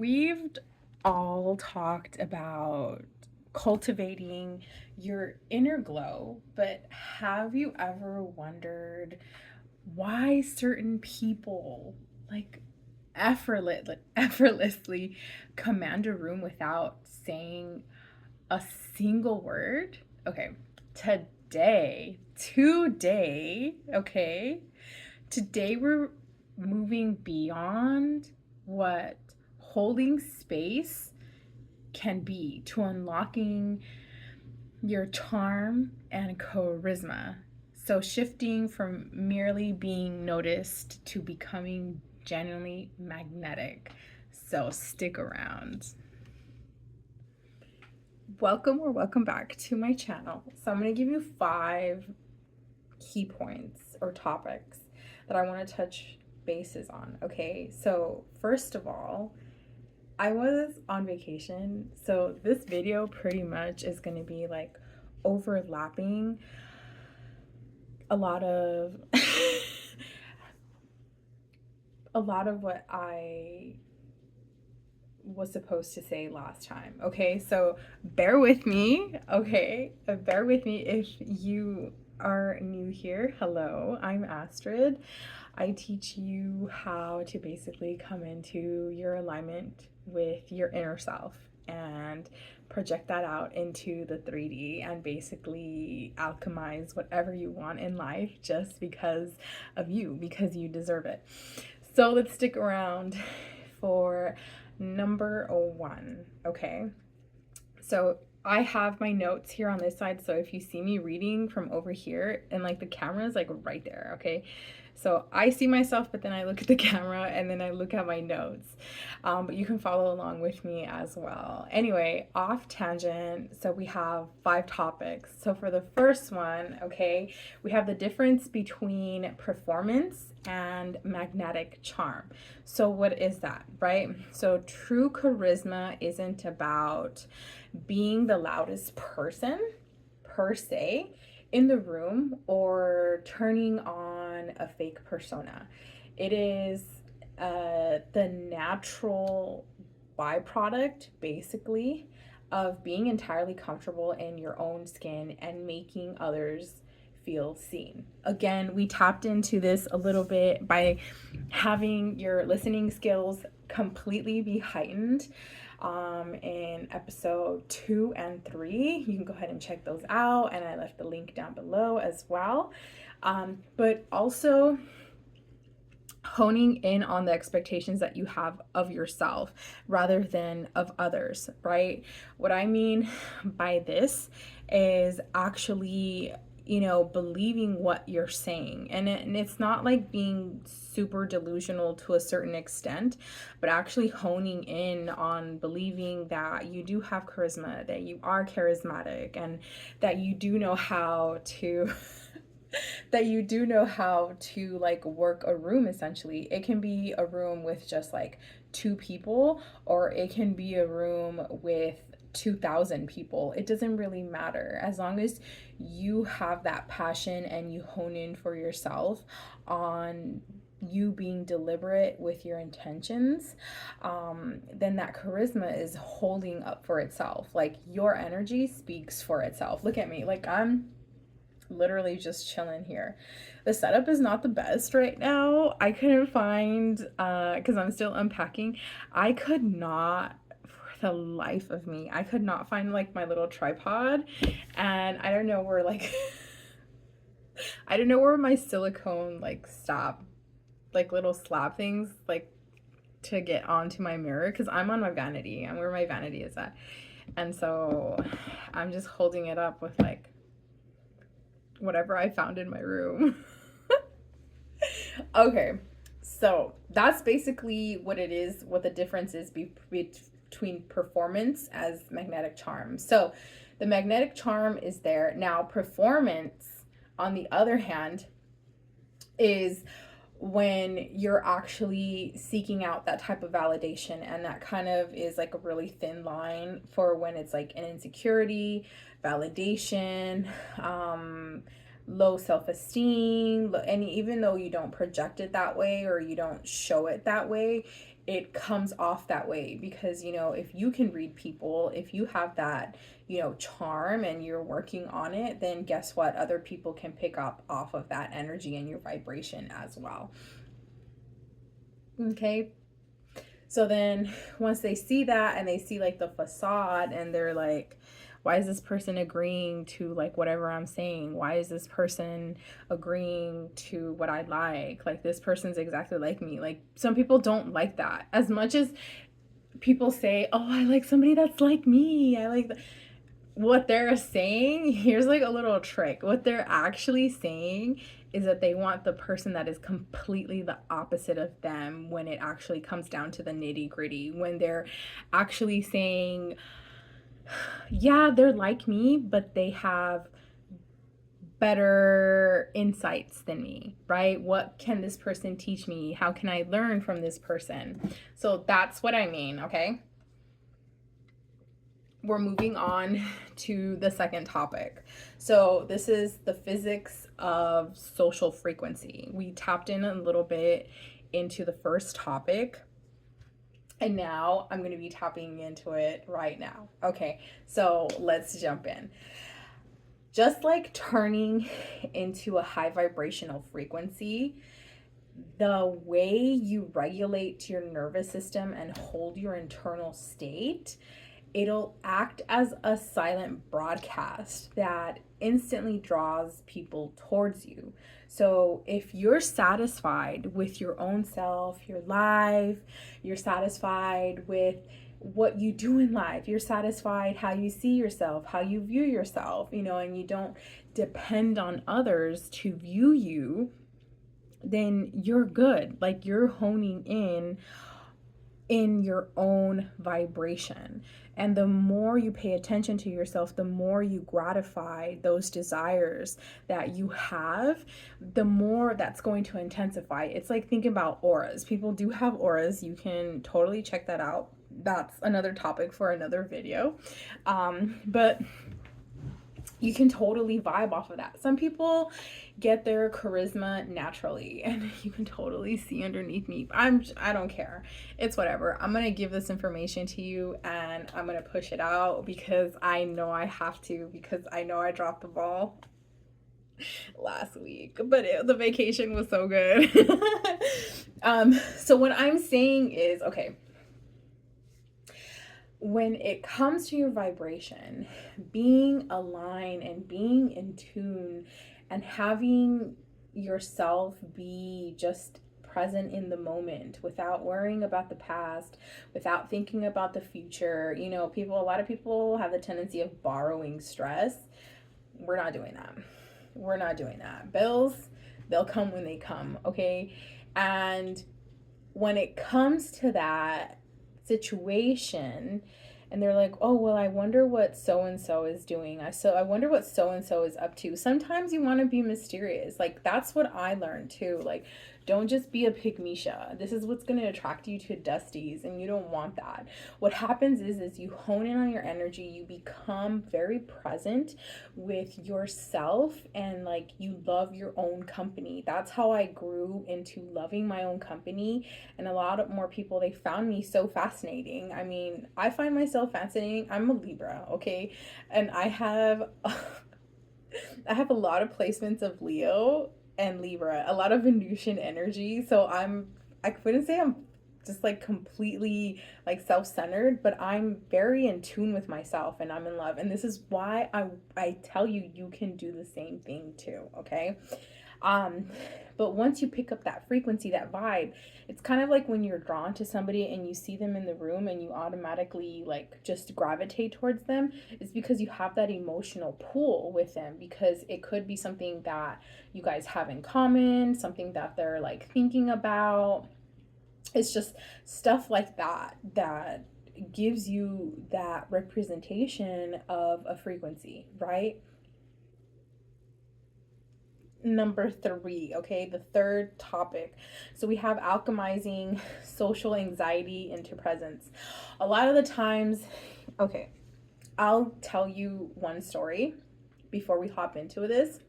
We've all talked about cultivating your inner glow, but have you ever wondered why certain people like effortlessly command a room without saying a single word? Okay, today, today we're moving beyond what holding space can be to unlocking your charm and charisma. So, shifting from merely being noticed to becoming genuinely magnetic. So, stick around. Welcome back to my channel. So, I'm going to give you 5 key points or topics that I want to touch bases on. Okay, so first of all, I was on vacation, so this video pretty much is going to be like overlapping a lot of a lot of what I was supposed to say last time. Okay, so bear with me. Okay, bear with me if you are new here. Hello, I'm Astrid. I teach you how to basically come into your alignment with your inner self and project that out into the 3D and basically alchemize whatever you want in life just because of you, because you deserve it. So let's stick around for number 1, okay? So I have my notes here on this side, so if you see me reading from over here and like the camera is like right there, okay? So I see myself, but then I look at the camera and then I look at my notes. But you can follow along with me as well. Anyway, off tangent. So we have 5 topics. So for the first one, okay, we have the difference between performance and magnetic charm. So what is that, right? So true charisma isn't about being the loudest person per se in the room or turning on a fake persona. It is the natural byproduct, basically, of being entirely comfortable in your own skin and making others feel seen. Again, we tapped into this a little bit by having your listening skills completely be heightened in episode 2 and 3. You can go ahead and check those out, and I left the link down below as well. But also honing in on the expectations that you have of yourself rather than of others, right? What I mean by this is actually believing what you're saying. And it's not like being super delusional to a certain extent, but actually honing in on believing that you do have charisma, that you are charismatic, and that you do know how to that you do know how to like work a room. Essentially, it can be a room with just like 2 people, or it can be a room with 2,000 people. It doesn't really matter as long as you have that passion and you hone in for yourself on you being deliberate with your intentions. Then that charisma is holding up for itself. Like your energy speaks for itself. Look at me, like I'm literally just chilling here. The setup is not the best right now. I couldn't find because I'm still unpacking. I could not, for the life of me, I could not find like my little tripod, and I don't know where like I don't know where my silicone like stop like little slab things like to get onto my mirror, because I'm on my vanity. I'm where my vanity is at, and so I'm just holding it up with like whatever I found in my room. Okay, so that's basically what it is, what the difference is between performance as magnetic charm. So the magnetic charm is there. Now, performance, on the other hand, is when you're actually seeking out that type of validation, and that kind of is like a really thin line for when it's like an insecurity, validation, low self-esteem, and even though you don't project it that way or you don't show it that way, it comes off that way. Because, you know, if you can read people, if you have that, you know, charm and you're working on it, then guess what? Other people can pick up off of that energy and your vibration as well. Okay. So then once they see that and they see like the facade and they're like, why is this person agreeing to like whatever I'm saying? Why is this person agreeing to what I like? Like, this person's exactly like me. Like, some people don't like that. As much as people say, oh, I like somebody that's like me, I like what they're saying, here's like a little trick. What they're actually saying is that they want the person that is completely the opposite of them when it actually comes down to the nitty gritty. When they're actually saying, yeah, they're like me, but they have better insights than me, right? What can this person teach me? How can I learn from this person? So that's what I mean, okay? We're moving on to the second topic. So this is the physics of social frequency. We tapped in a little bit into the first topic, and now I'm going to be tapping into it right now. Okay, so let's jump in. Just like turning into a high vibrational frequency, the way you regulate your nervous system and hold your internal state, it'll act as a silent broadcast that instantly draws people towards you. So if you're satisfied with your own self, your life, you're satisfied with what you do in life, you're satisfied how you see yourself, how you view yourself, you know, and you don't depend on others to view you, then you're good. Like, you're honing in your own vibration. And the more you pay attention to yourself, the more you gratify those desires that you have, the more that's going to intensify. It's like, think about auras. People do have auras. You can totally check that out. That's another topic for another video. But you can totally vibe off of that. Some people get their charisma naturally, and you can totally see underneath me. I don't care. It's whatever. I'm going to give this information to you, and I'm going to push it out because I know I have to, because I know I dropped the ball last week, but the vacation was so good. So what I'm saying is, okay, when it comes to your vibration, being aligned and being in tune and having yourself be just present in the moment without worrying about the past, without thinking about the future. You know, a lot of people have the tendency of borrowing stress. We're not doing that. We're not doing that. Bills, they'll come when they come, okay? And when it comes to that situation, and they're like, oh, well, I wonder what so-and-so is doing. I wonder what so-and-so is up to. Sometimes you want to be mysterious. Like, that's what I learned too. Like, don't just be a pygmisha. This is what's going to attract you to dusties, and you don't want that. What happens is you hone in on your energy, you become very present with yourself, and like, you love your own company. That's how I grew into loving my own company. And a lot of more people, they found me so fascinating. I mean, I find myself fascinating. I'm a Libra, okay? And I have a lot of placements of Leo and Libra, a lot of Venusian energy. So I wouldn't say I'm just like completely like self-centered, but I'm very in tune with myself and I'm in love. And this is why I tell you, you can do the same thing too, okay? But once you pick up that frequency, that vibe, it's kind of like when you're drawn to somebody and you see them in the room and you automatically like just gravitate towards them. It's because you have that emotional pull with them, because it could be something that you guys have in common, something that they're like thinking about. It's just stuff like that that gives you that representation of a frequency, right? Number 3, okay, the third topic. So we have alchemizing social anxiety into presence. A lot of the times, okay, I'll tell you one story before we hop into this.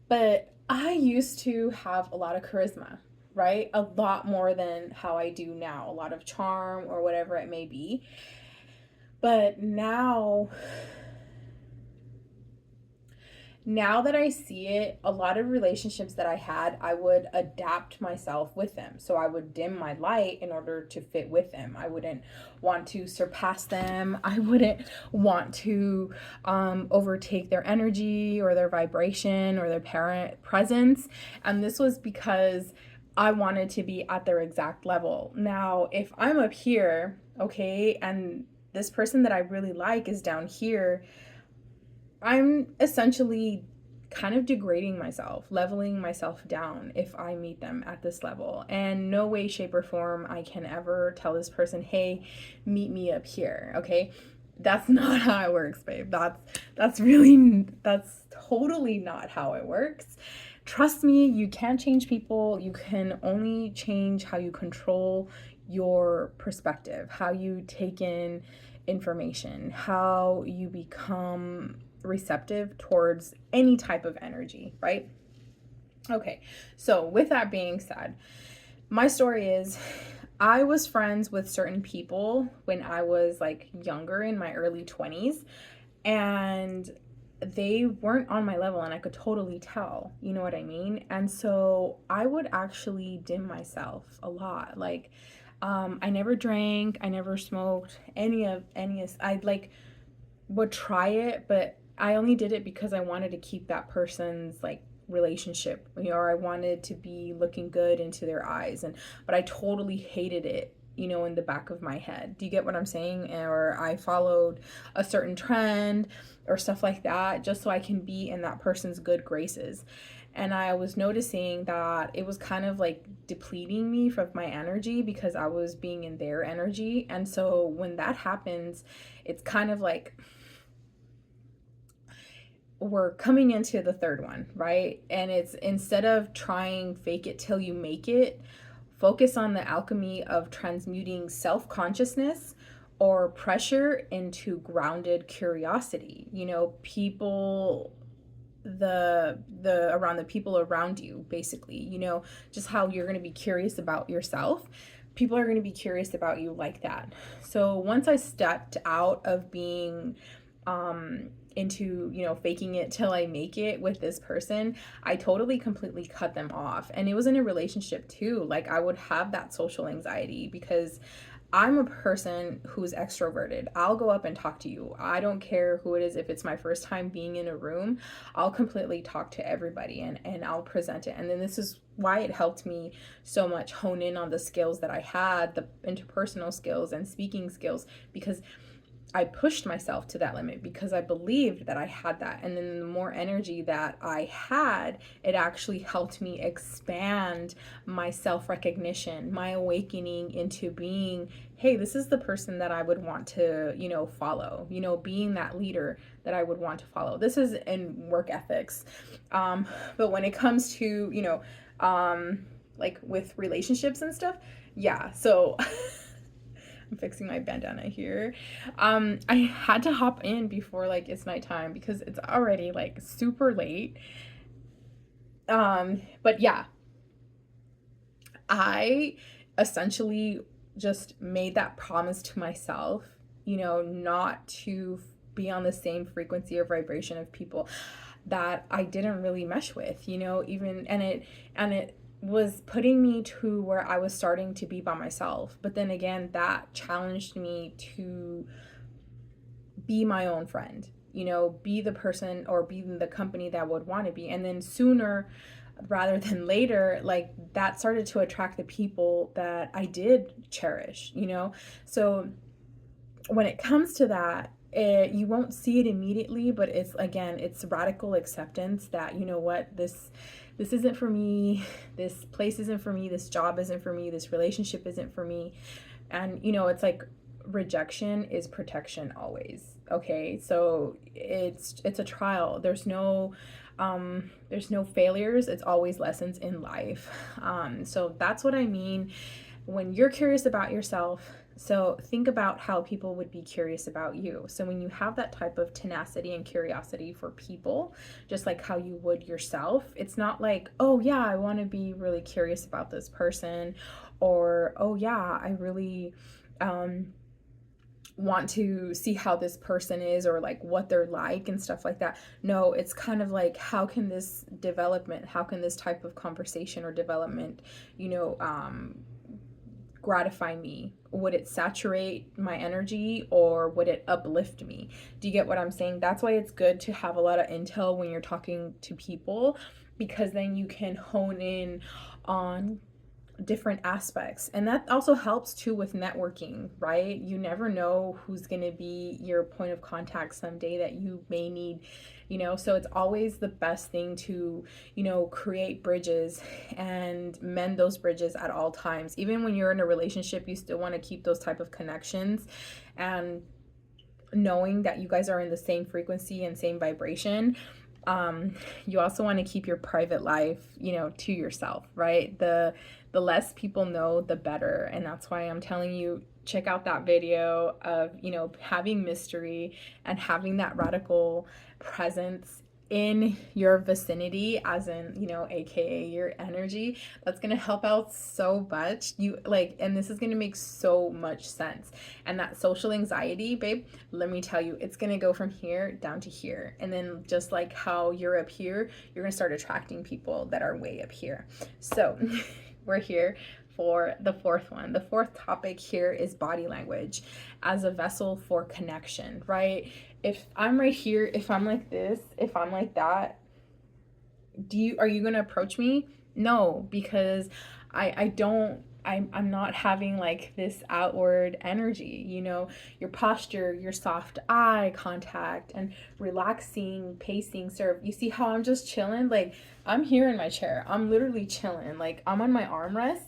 But I used to have a lot of charisma, right? A lot more than how I do now, a lot of charm or whatever it may be. But now that I see it, a lot of relationships that I had, I would adapt myself with them. So I would dim my light in order to fit with them. I wouldn't want to surpass them. I wouldn't want to overtake their energy or their vibration or their parent presence. And this was because I wanted to be at their exact level. Now, if I'm up here, okay, and this person that I really like is down here, I'm essentially kind of degrading myself, leveling myself down if I meet them at this level. And no way, shape, or form I can ever tell this person, hey, meet me up here, okay? That's not how it works, babe. That's totally not how it works. Trust me, you can't change people. You can only change how you control your perspective, how you take in information, how you become receptive towards any type of energy, right? Okay, so with that being said, my story is I was friends with certain people when I was like younger, in my early 20s, and they weren't on my level, and I could totally tell, you know what I mean? And so I would actually dim myself a lot. Like, I never drank, I never smoked I like would try it, but I only did it because I wanted to keep that person's like relationship, you know, or I wanted to be looking good into their eyes. And but I totally hated it, you know, in the back of my head. Do you get what I'm saying? Or I followed a certain trend or stuff like that just so I can be in that person's good graces. And I was noticing that it was kind of like depleting me from my energy because I was being in their energy. And so when that happens, it's kind of like we're coming into the third one, right? And it's, instead of trying fake it till you make it, focus on the alchemy of transmuting self-consciousness or pressure into grounded curiosity. You know, people, the people around you, basically, you know, just how you're going to be curious about yourself, people are going to be curious about you like that. So once I stepped out of being into, you know, faking it till I make it with this person, I totally completely cut them off. And it was in a relationship too. Like, I would have that social anxiety because I'm a person who's extroverted. I'll go up and talk to you. I don't care who it is. If it's my first time being in a room, I'll completely talk to everybody, and I'll present it. And then this is why it helped me so much hone in on the skills that I had, the interpersonal skills and speaking skills, because I pushed myself to that limit because I believed that I had that. And then the more energy that I had, it actually helped me expand my self-recognition, my awakening into being, hey, this is the person that I would want to, you know, follow, you know, being that leader that I would want to follow. This is in work ethics. But when it comes to, you know, like with relationships and stuff, yeah. So I'm fixing my bandana here. I had to hop in before like it's nighttime because it's already like super late. But yeah, I essentially just made that promise to myself, you know, not to be on the same frequency or vibration of people that I didn't really mesh with, you know, even, and it was putting me to where I was starting to be by myself. But then again, that challenged me to be my own friend, you know, be the person or be the company that I would want to be. And then sooner rather than later, like, that started to attract the people that I did cherish, you know. So when it comes to that, you won't see it immediately, but it's, again, it's radical acceptance that, you know what, this isn't for me, this place isn't for me, this job isn't for me, this relationship isn't for me. And, you know, it's like rejection is protection always. Okay, so it's a trial. There's no failures. It's always lessons in life. So that's what I mean. when you're curious about yourself, so think about how people would be curious about you. So when you have that type of tenacity and curiosity for people, just like how you would yourself, it's not like, oh yeah, I want to be really curious about this person, or oh yeah, I really want to see how this person is, or like what they're like and stuff like that. No, it's kind of like, how can this type of conversation or development, gratify me? Would it saturate my energy, or would it uplift me? Do you get what I'm saying? That's why it's good to have a lot of intel when you're talking to people, because then you can hone in on different aspects. And that also helps too with networking, right? You never know who's going to be your point of contact someday that you may need, so it's always the best thing to, create bridges and mend those bridges at all times. Even when you're in a relationship, you still want to keep those type of connections, and knowing that you guys are in the same frequency and same vibration. You also want to keep your private life, to yourself, right? The less people know, the better. And that's why I'm telling you, check out that video of, having mystery and having that radical presence in your vicinity, as in, aka your energy. That's gonna help out so much. And this is gonna make so much sense. And that social anxiety, babe, let me tell you, it's gonna go from here down to here. And then just like how you're up here, you're gonna start attracting people that are way up here. So we're here for the fourth one. The fourth topic here is body language as a vessel for connection, right? If I'm right here, if I'm like this, if I'm like that, are you going to approach me? No, because I'm not having like this outward energy, your posture, your soft eye contact, and relaxing, pacing, serve. You see how I'm just chilling? Like, I'm here in my chair. I'm literally chilling. Like, I'm on my armrests.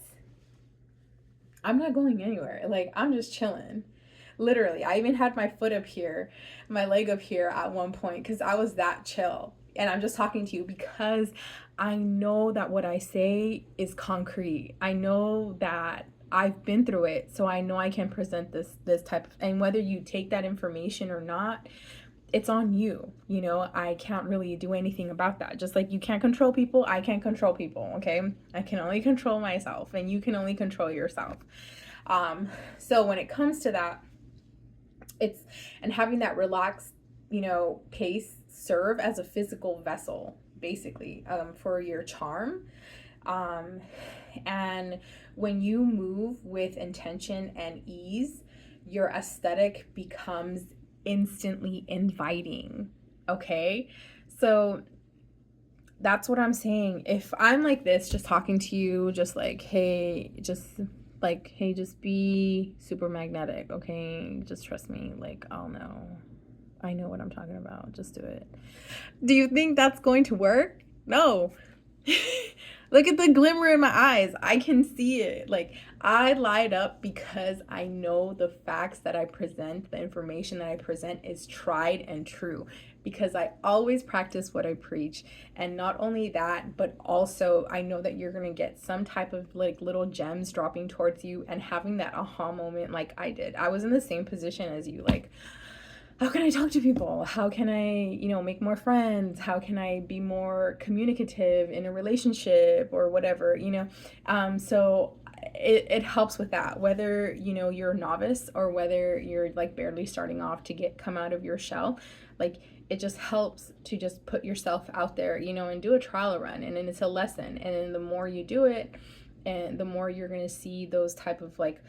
I'm not going anywhere. Like, I'm just chilling. Literally. I even had my foot up here, my leg up here at one point, because I was that chill. And I'm just talking to you because I know that what I say is concrete. I know that I've been through it, so I know I can present this type of, and whether you take that information or not, it's on you. I can't really do anything about that. Just like you can't control people, I can't control people, okay? I can only control myself, and you can only control yourself. So when it comes to that, and having that relaxed, pace serve as a physical vessel, basically, for your charm. And when you move with intention and ease, your aesthetic becomes instantly inviting. Okay, so that's what I'm saying. If I'm like this, just talking to you, just like, hey, just be super magnetic, okay? Just trust me. Like, I'll know. I know what I'm talking about. Just do it. Do you think that's going to work? No. Look at the glimmer in my eyes. I can see it. Like, I light up because I know the facts that I present, the information that I present is tried and true, because I always practice what I preach. And not only that, but also I know that you're going to get some type of like little gems dropping towards you, and having that aha moment like I did. I was in the same position as you. Like, how can I talk to people? How can I, make more friends? How can I be more communicative in a relationship or whatever, So it helps with that, whether, you're a novice or whether you're like barely starting off to come out of your shell. Like, it just helps to just put yourself out there, and do a trial run. And then it's a lesson. And then the more you do it, and the more you're going to see those type of like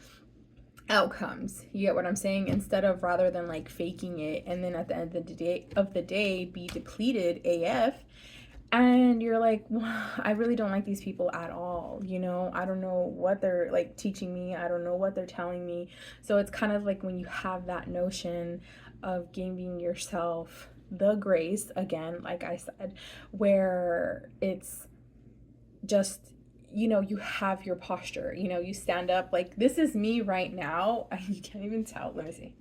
outcomes. You get what I'm saying? Rather than like faking it, and then at the end of the day be depleted AF, and you're like, well, I really don't like these people at all. I don't know what they're like teaching me. I don't know what they're telling me. So it's kind of like when you have that notion of giving yourself the grace, again, like I said, where it's just, you have your posture, you stand up. Like, this is me right now. You can't even tell. Let me see.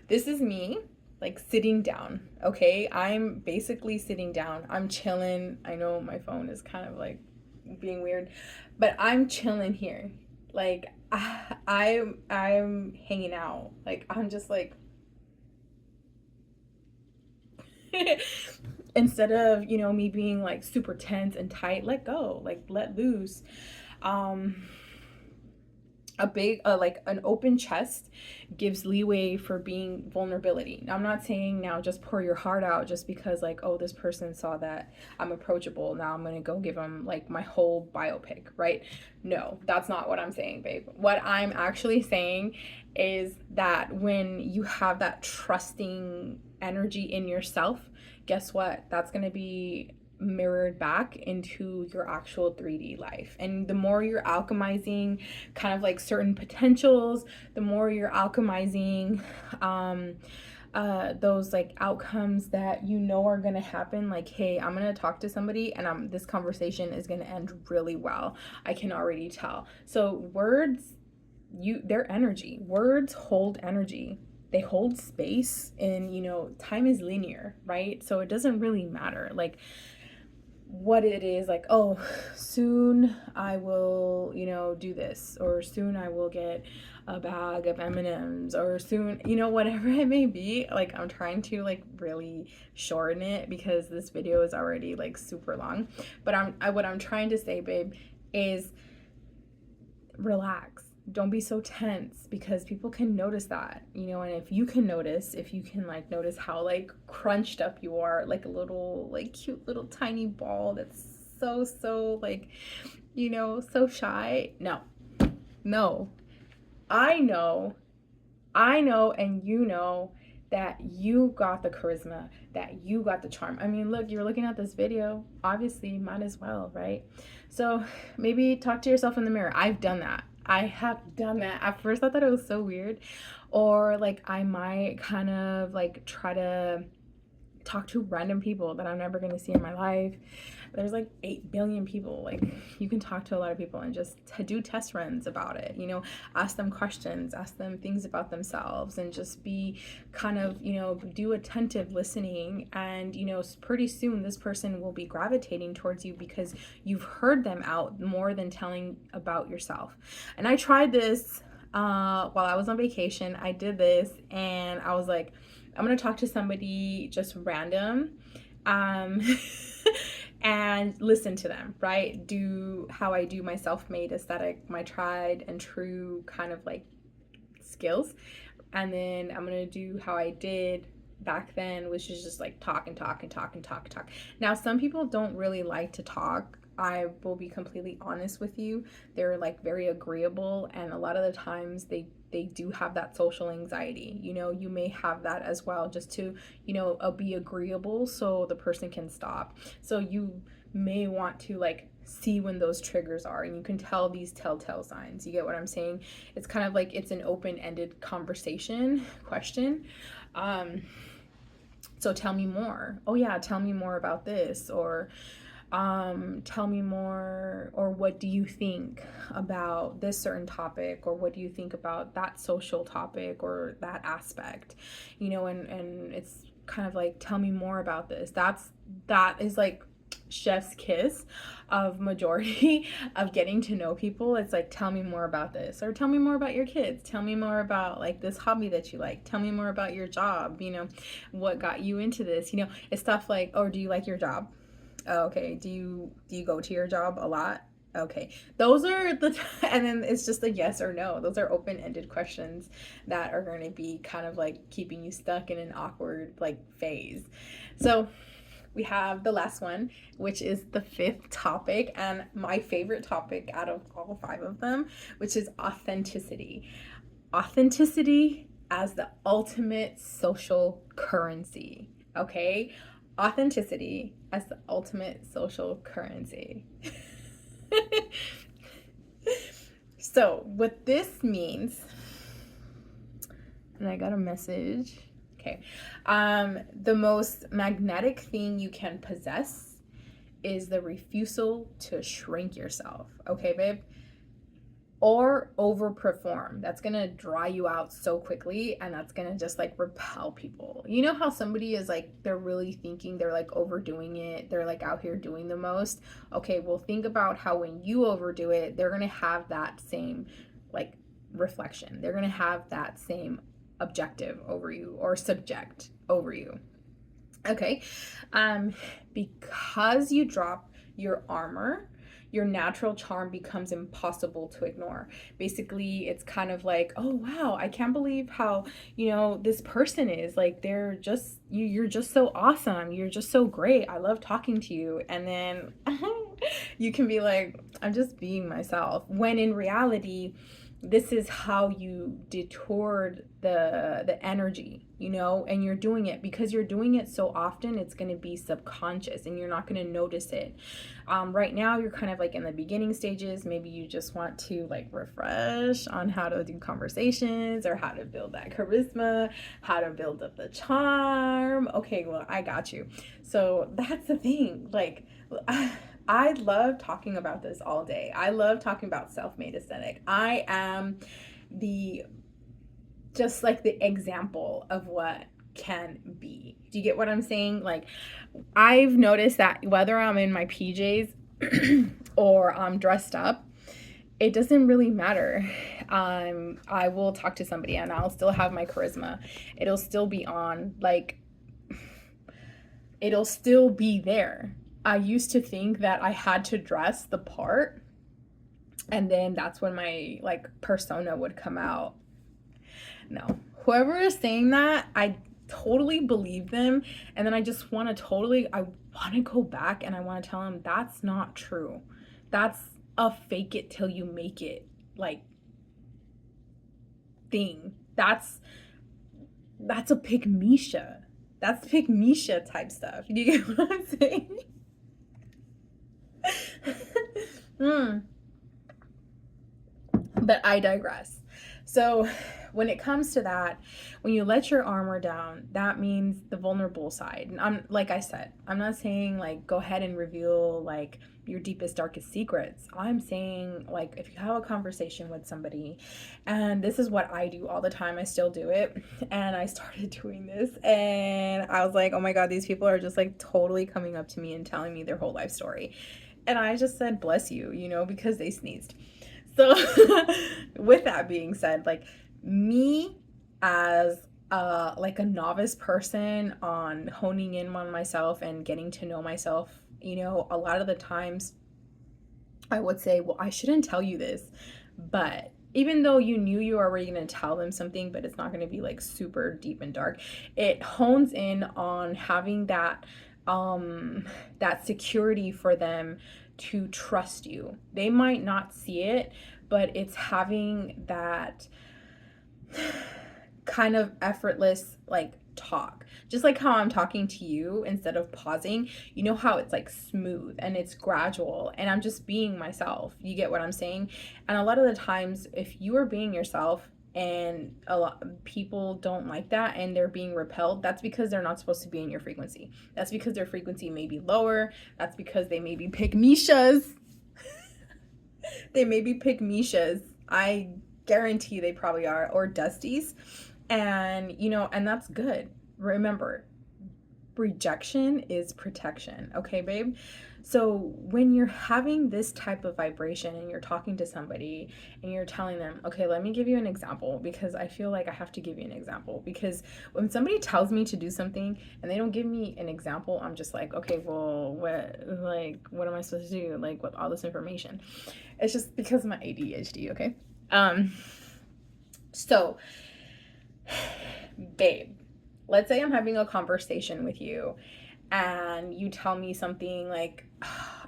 This is me, like, sitting down. Okay, I'm basically sitting down. I'm chilling. I know my phone is kind of like being weird, but I'm chilling here. Like I'm hanging out. Like I'm just like instead of, me being like super tense and tight, let go, like let loose. Um a big like an open chest gives leeway for being vulnerability. Now I'm not saying now just pour your heart out just because like, oh, this person saw that I'm approachable, now I'm gonna go give them like my whole biopic, right? No, that's not what I'm saying, babe. What I'm actually saying is that when you have that trusting energy in yourself, guess what, that's gonna be mirrored back into your actual 3D life. And the more you're alchemizing kind of like certain potentials, the more you're alchemizing those like outcomes that are going to happen, like, hey, I'm going to talk to somebody and this conversation is going to end really well. I can already tell. So words, they're energy. Words hold energy. They hold space, and time is linear, right? So it doesn't really matter like what it is, like, oh, soon I will, do this, or soon I will get a bag of M&Ms, or soon, whatever it may be. Like, I'm trying to like really shorten it because this video is already like super long. But what I'm trying to say, babe, is relax. Don't be so tense, because people can notice that, and if you can like notice how like crunched up you are, like a little like cute little tiny ball that's so like, so shy. No, I know, and that you got the charisma, that you got the charm. I mean, look, you're looking at this video, obviously, might as well, right? So maybe talk to yourself in the mirror. I've done that. I have done that. At first I thought it was so weird, or like I might kind of like try to talk to random people that I'm never going to see in my life. There's like 8 billion people. Like, you can talk to a lot of people and just do test runs about it, ask them questions, ask them things about themselves, and just be kind of, do attentive listening. And, pretty soon this person will be gravitating towards you because you've heard them out more than telling about yourself. And I tried this while I was on vacation. I did this and I was like, I'm going to talk to somebody just random and listen to them, right? Do how I do my self-made aesthetic, my tried and true kind of like skills. And then I'm going to do how I did back then, which is just like talk and talk and talk and talk and talk. Now, some people don't really like to talk. I will be completely honest with you. They're like very agreeable, and a lot of the times they do have that social anxiety. You may have that as well, just to be agreeable so the person can stop. So you may want to like see when those triggers are, and you can tell these telltale signs. You get what I'm saying? It's kind of like it's an open-ended conversation question. So tell me more. Oh yeah, tell me more about this, or tell me more, or what do you think about this certain topic, or what do you think about that social topic or that aspect, and it's kind of like, tell me more about this. That is like chef's kiss of majority of getting to know people. It's like, tell me more about this, or tell me more about your kids, tell me more about like this hobby that you like, tell me more about your job, what got you into this. It's stuff like, oh, do you like your job? Oh, okay. Do you go to your job a lot? Okay. Those are and then it's just a yes or no. Those are open-ended questions that are going to be kind of like keeping you stuck in an awkward like phase. So we have the last one, which is the 5th topic, and my favorite topic out of all 5 of them, which is authenticity. Authenticity as the ultimate social currency. Okay? Authenticity as the ultimate social currency. So what this means, and I got a message. Okay. The most magnetic thing you can possess is the refusal to shrink yourself. Okay, babe? Or overperform. That's gonna dry you out so quickly, and that's gonna just like repel people. You know how somebody is like, they're really thinking they're like overdoing it, they're like out here doing the most. Okay, well, think about how when you overdo it, they're gonna have that same like reflection. They're going to have that same objective over you or subject over you. Okay. Because you drop your armor, your natural charm becomes impossible to ignore. Basically, it's kind of like, oh wow, I can't believe how, this person is. Like, they're just you're just so awesome. You're just so great. I love talking to you. And then you can be like, I'm just being myself. When in reality, this is how you detoured the energy, and you're doing it because you're doing it so often. It's going to be subconscious and you're not going to notice it. Right now you're kind of like in the beginning stages. Maybe you just want to like refresh on how to do conversations or how to build that charisma, how to build up the charm. Okay, well, I got you. So that's the thing. Like, I love talking about this all day. I love talking about self-made aesthetic. I am just like the example of what can be. Do you get what I'm saying? Like, I've noticed that whether I'm in my PJs or I'm dressed up, it doesn't really matter. I will talk to somebody and I'll still have my charisma. It'll still be on. Like, it'll still be there. I used to think that I had to dress the part and then that's when my like persona would come out. No. Whoever is saying that, I totally believe them. And then I just want to go back and I want to tell them that's not true. That's a fake it till you make it like thing. That's a pygmisha. That's pygmisha type stuff. Do you get what I'm saying? But I digress. So when it comes to that, when you let your armor down, that means the vulnerable side. And I'm, like I said, I'm not saying like go ahead and reveal like your deepest, darkest secrets. I'm saying like if you have a conversation with somebody, and this is what I do all the time, I still do it. And I started doing this and I was like, oh my God, these people are just like totally coming up to me and telling me their whole life story. And I just said, bless you, because they sneezed. So with that being said, like me as like a novice person on honing in on myself and getting to know myself, a lot of the times I would say, well, I shouldn't tell you this, but even though you knew you were already going to tell them something, but it's not going to be like super deep and dark, it hones in on having that security for them to trust you. They might not see it, but it's having that kind of effortless like talk. Just like how I'm talking to you instead of pausing, how it's like smooth and it's gradual and I'm just being myself. You get what I'm saying? And a lot of the times if you are being yourself and a lot of people don't like that and they're being repelled, that's because they're not supposed to be in your frequency. That's because their frequency may be lower. That's because they may be pygmishas. They may be pygmishas. I guarantee they probably are, or dusties. And and that's good. Remember, rejection is protection. Okay, babe? So when you're having this type of vibration and you're talking to somebody and you're telling them, okay, let me give you an example, because I feel like I have to give you an example, because when somebody tells me to do something and they don't give me an example, I'm just like, okay, well, what am I supposed to do? Like, with all this information? It's just because of my ADHD, okay? So, babe, let's say I'm having a conversation with you and you tell me something like,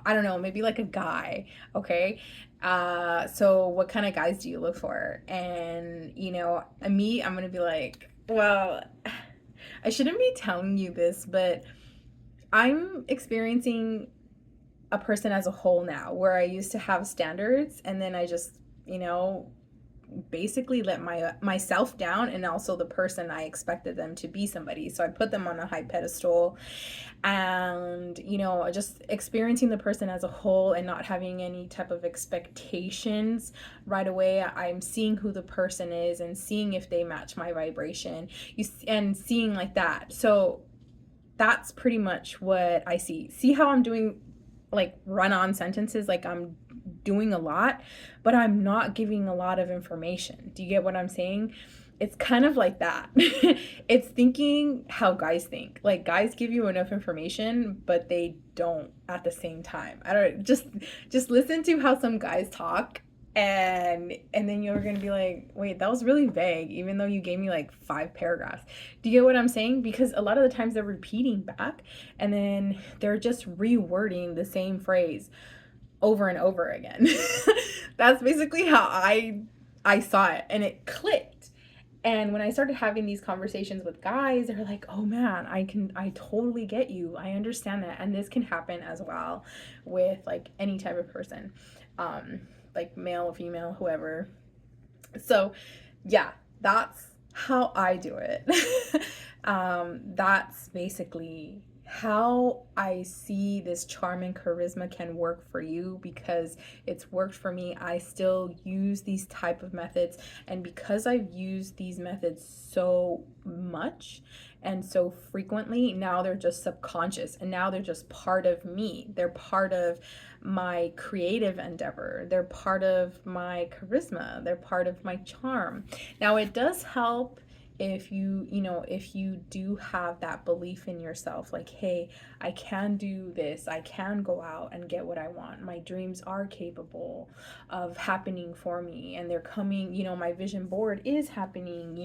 I don't know, maybe like a guy, okay? So what kind of guys do you look for? And, I'm gonna be like, well, I shouldn't be telling you this, but I'm experiencing a person as a whole now, where I used to have standards and then I just, basically let myself down, and also the person I expected them to be somebody. So I put them on a high pedestal, and just experiencing the person as a whole and not having any type of expectations right away. I'm seeing who the person is and seeing if they match my vibration, and seeing like that. So that's pretty much what I see how I'm doing like run-on sentences, like I'm doing a lot, but I'm not giving a lot of information. Do you get what I'm saying? It's kind of like that. It's thinking how guys think. Like, guys give you enough information, but they don't at the same time. I don't, just listen to how some guys talk, and then you're gonna be like, wait, that was really vague, even though you gave me like 5 paragraphs. Do you get what I'm saying? Because a lot of the times they're repeating back, and then they're just rewording the same phrase over and over again. That's basically how I saw it, and it clicked. And when I started having these conversations with guys, they're like, oh man, I totally get you. I understand that. And this can happen as well with like any type of person, like male, female, whoever. So yeah, that's how I do it. That's basically how I see this charm and charisma can work for you, because it's worked for me. I still use these type of methods, and because I've used these methods so much and so frequently, now they're just subconscious, and now they're just part of me. They're part of my creative endeavor. They're part of my charisma. They're part of my charm. Now, it does help if if you do have that belief in yourself, like, hey, I can do this, I can go out and get what I want, my dreams are capable of happening for me, and they're coming, my vision board is happening,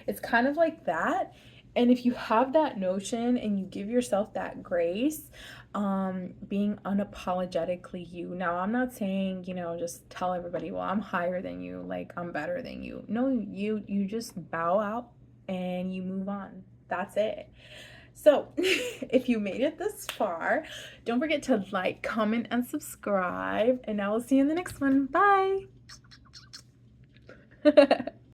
it's kind of like that. And if you have that notion and you give yourself that grace, being unapologetically you. Now, I'm not saying, just tell everybody, well, I'm higher than you, like I'm better than you. No, you just bow out and you move on. That's it. So if you made it this far, don't forget to like, comment, and subscribe, and I will see you in the next one. Bye.